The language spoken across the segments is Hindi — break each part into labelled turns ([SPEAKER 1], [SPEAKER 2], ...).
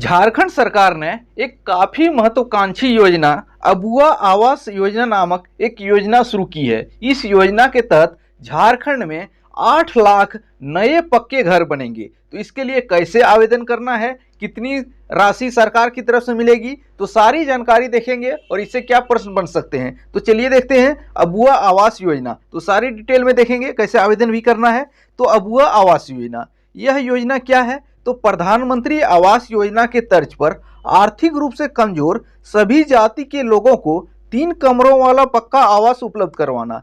[SPEAKER 1] झारखंड सरकार ने एक काफी महत्वाकांक्षी योजना अबुआ आवास योजना नामक एक योजना शुरू की है। इस योजना के तहत झारखंड में 8 लाख नए पक्के घर बनेंगे। तो इसके लिए कैसे आवेदन करना है, कितनी राशि सरकार की तरफ से मिलेगी, तो सारी जानकारी देखेंगे और इससे क्या प्रश्न बन सकते हैं। तो चलिए देखते हैं अबुआ आवास योजना। तो सारी डिटेल में देखेंगे कैसे आवेदन भी करना है। तो अबुआ आवास योजना, यह योजना क्या है? तो प्रधानमंत्री आवास योजना के तर्ज पर आर्थिक रूप से कमजोर सभी जाति के लोगों को 3 कमरों वाला पक्का आवास उपलब्ध करवाना।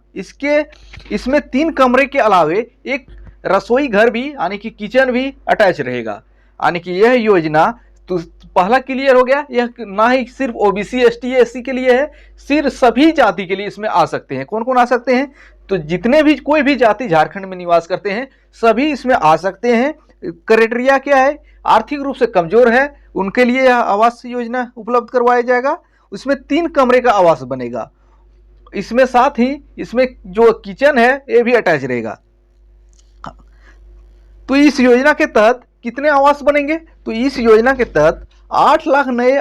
[SPEAKER 1] इसमें 3 कमरे के अलावे एक रसोई घर भी यानी कि किचन भी अटैच रहेगा। यानी कि यह योजना तो पहला क्लियर हो गया, यह ना ही सिर्फ ओबीसी एसटी एससी के लिए है, सिर्फ सभी जाति के लिए इसमें आ सकते हैं। कौन कौन आ सकते हैं? तो जितने भी कोई भी जाति झारखंड में निवास करते हैं सभी इसमें आ सकते हैं। क्राइटेरिया क्या है? आर्थिक रूप से कमजोर है उनके लिए यह आवास योजना उपलब्ध करवाया जाएगा। उसमें 3 कमरे का आवास बनेगा। इसमें साथ ही इसमें जो किचन है ये भी अटैच रहेगा। तो इस योजना के तहत कितने आवास बनेंगे? तो इस योजना के तहत 8 लाख नए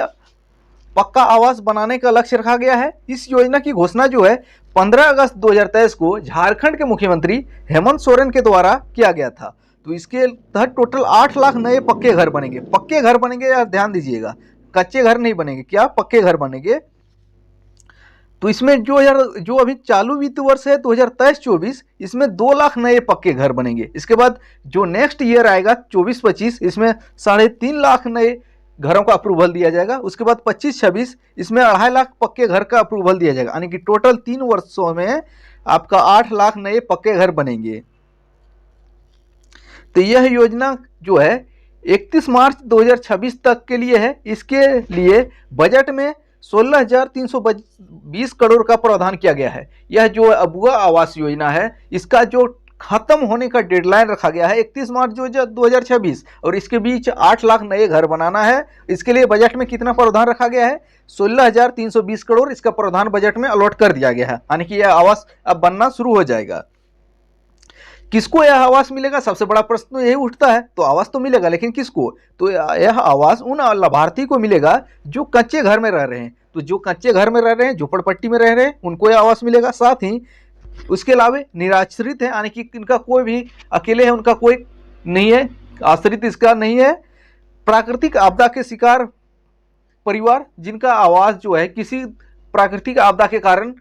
[SPEAKER 1] पक्का आवास बनाने का लक्ष्य रखा गया है। इस योजना की घोषणा जो है 15 अगस्त 2023 को झारखंड के मुख्यमंत्री हेमंत सोरेन के द्वारा किया गया था। तो इसके तहत टोटल 8 लाख नए पक्के घर बनेंगे। पक्के घर बनेंगे यार, ध्यान दीजिएगा, कच्चे घर नहीं बनेंगे। क्या? पक्के घर बनेंगे। तो इसमें जो अभी चालू वित्त वर्ष है 2023-24, इसमें 2 लाख नए पक्के घर बनेंगे। इसके बाद जो नेक्स्ट ईयर आएगा 24-25, इसमें 3.5 लाख नए घरों का अप्रूवल दिया जाएगा। उसके बाद 25-26 इसमें 2.5 लाख पक्के घर का अप्रूवल दिया जाएगा। यानी कि टोटल 3 वर्षों में आपका 8 लाख नए पक्के घर बनेंगे। तो यह योजना जो है 31 मार्च 2026 तक के लिए है। इसके लिए बजट में 16,320 करोड़ का प्रावधान किया गया है। यह जो अबुआ आवास योजना है इसका जो खत्म होने का डेडलाइन रखा गया है 31 मार्च 2026 और इसके बीच 8 लाख नए घर बनाना है। इसके लिए बजट में कितना प्रावधान रखा गया है? 16,320 करोड़ इसका प्रावधान बजट में अलॉट कर दिया गया है। यानी कि यह आवास अब बनना शुरू हो जाएगा। किसको यह आवास मिलेगा? सबसे बड़ा प्रश्न तो यही उठता है। तो आवास तो मिलेगा, लेकिन किसको? तो यह आवास उन लाभार्थी को मिलेगा जो कच्चे घर में रह रहे हैं। तो जो कच्चे घर में रह रहे हैं, झोपड़पट्टी में रह रहे हैं, उनको यह आवास मिलेगा। साथ ही उसके अलावा निराश्रित है, यानी कि इनका कोई भी अकेले है, उनका कोई नहीं है, आश्रित इसका नहीं है। प्राकृतिक आपदा के शिकार परिवार जिनका आवास जो है किसी प्राकृतिक आपदा के कारण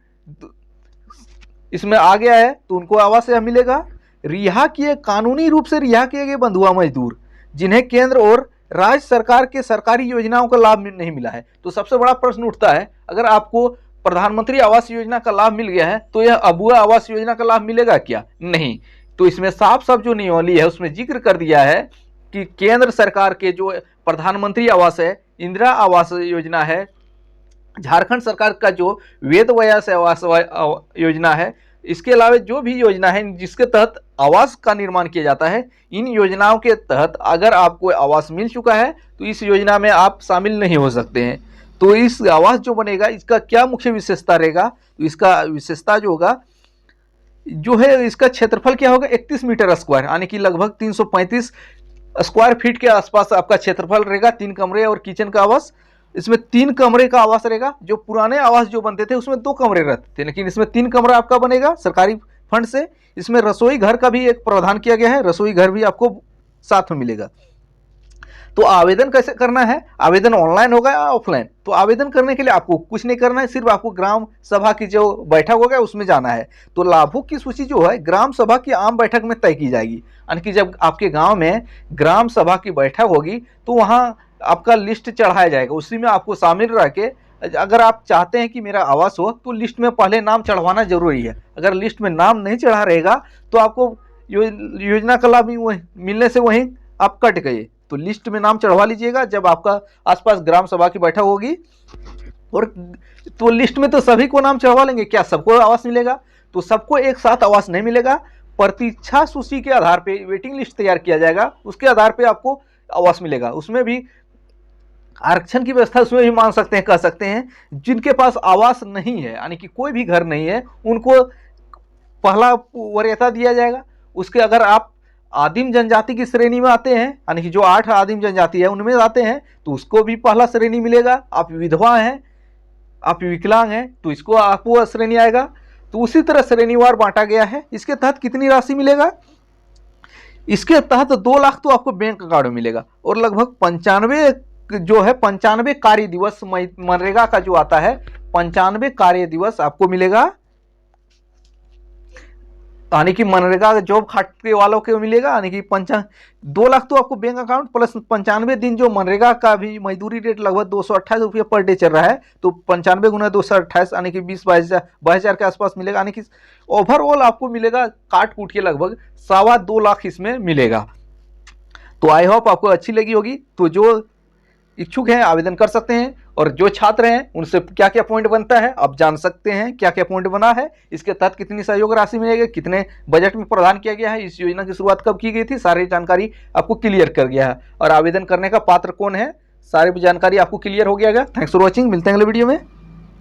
[SPEAKER 1] इसमें आ गया है तो उनको आवास यह मिलेगा। कानूनी रूप से रिहा किए गए बंधुआ मजदूर जिन्हें केंद्र और राज्य सरकार के सरकारी योजनाओं का लाभ नहीं मिला है। तो सबसे बड़ा प्रश्न उठता है, अगर आपको प्रधानमंत्री आवास योजना का लाभ मिल गया है तो यह अबुआ आवास योजना का लाभ मिलेगा क्या? नहीं। तो इसमें साफ साफ जो नियमावली है उसमें जिक्र कर दिया है कि केंद्र सरकार के जो प्रधानमंत्री आवास है, इंदिरा आवास योजना है, झारखंड सरकार का जो वेद व्यास आवास योजना है, इसके अलावा जो भी योजना है जिसके तहत आवास का निर्माण किया जाता है, इन योजनाओं के तहत अगर आपको आवास मिल चुका है तो इस योजना में आप शामिल नहीं हो सकते हैं। तो इस आवास जो बनेगा इसका क्या मुख्य विशेषता रहेगा? तो इसका विशेषता जो होगा जो है इसका क्षेत्रफल क्या होगा? 31 मीटर स्क्वायर, यानी कि लगभग 335 स्क्वायर फीट के आसपास आपका क्षेत्रफल रहेगा। 3 कमरे और किचन का आवास। इसमें 3 कमरे का आवास रहेगा। जो पुराने आवास जो बनते थे उसमें 2 कमरे रहते थे, लेकिन इसमें 3 कमरा आपका बनेगा सरकारी फंड से। इसमें रसोई घर का भी एक प्रावधान किया गया है, रसोई घर भी आपको साथ में मिलेगा। तो आवेदन कैसे करना है? आवेदन ऑनलाइन होगा या ऑफलाइन? तो आवेदन करने के लिए आपको कुछ नहीं करना है, सिर्फ आपको ग्राम सभा की जो बैठक होगा उसमें जाना है। तो लाभुक की सूची जो है ग्राम सभा की आम बैठक में तय की जाएगी। यानी कि जब आपके गांव में ग्राम सभा की बैठक होगी तो वहां आपका लिस्ट चढ़ाया जाएगा। उसी में आपको शामिल रह के अगर आप चाहते हैं कि मेरा आवास हो तो लिस्ट में पहले नाम चढ़वाना जरूरी है। अगर लिस्ट में नाम नहीं चढ़ा रहेगा तो आपको योजना का लाभ मिलने से वहीं आप कट गए। तो लिस्ट में नाम चढ़वा लीजिएगा जब आपका आसपास ग्राम सभा की बैठक होगी। और तो लिस्ट में तो सभी को नाम चढ़वा लेंगे, क्या सबको आवास मिलेगा? तो सबको एक साथ आवास नहीं मिलेगा। प्रतीक्षा सूची के आधार पे वेटिंग लिस्ट तैयार किया जाएगा, उसके आधार पे आपको आवास मिलेगा। उसमें भी आरक्षण की व्यवस्था उसमें भी मान सकते हैं, कह सकते हैं। जिनके पास आवास नहीं है यानी कि कोई भी घर नहीं है उनको पहला वरीयता दिया जाएगा। उसके अगर आप आदिम जनजाति की श्रेणी में आते हैं, यानी कि जो 8 आदिम जनजाति है उनमें आते हैं, तो उसको भी पहला श्रेणी मिलेगा। आप विधवा हैं, आप विकलांग हैं, तो इसको आपको श्रेणी आएगा। तो उसी तरह श्रेणीवार बांटा गया है। इसके तहत कितनी राशि मिलेगा? इसके तहत 2 लाख तो आपको बैंक अकाउंट में मिलेगा, और लगभग 95 कार्य दिवस मनरेगा का जो आता है, 95 कार्य दिवस आपको मिलेगा, यानी कि मनरेगा जॉब खाते वालों को मिलेगा। यानी कि 2 लाख तो आपको बैंक अकाउंट प्लस 95 दिन जो मनरेगा का भी मजदूरी रेट लगभग 228 रुपये पर डे चल रहा है, तो 95 गुना 228 यानी कि 22,000 के आसपास मिलेगा। यानी कि ओवरऑल आपको मिलेगा काट कूट के लगभग 2.25 लाख इसमें मिलेगा। तो आई होप आपको अच्छी लगी होगी। तो जो इच्छुक हैं आवेदन कर सकते हैं, और जो छात्र हैं उनसे क्या क्या पॉइंट बनता है आप जान सकते हैं, क्या क्या पॉइंट बना है, इसके तहत कितनी सहयोग राशि मिलेगी, कितने बजट में प्रदान किया गया है, इस योजना की शुरुआत कब की गई थी, सारी जानकारी आपको क्लियर कर गया है। और आवेदन करने का पात्र कौन है, सारी जानकारी आपको क्लियर हो गया। थैंक्स फॉर वॉचिंग, मिलते हैं अगले वीडियो में।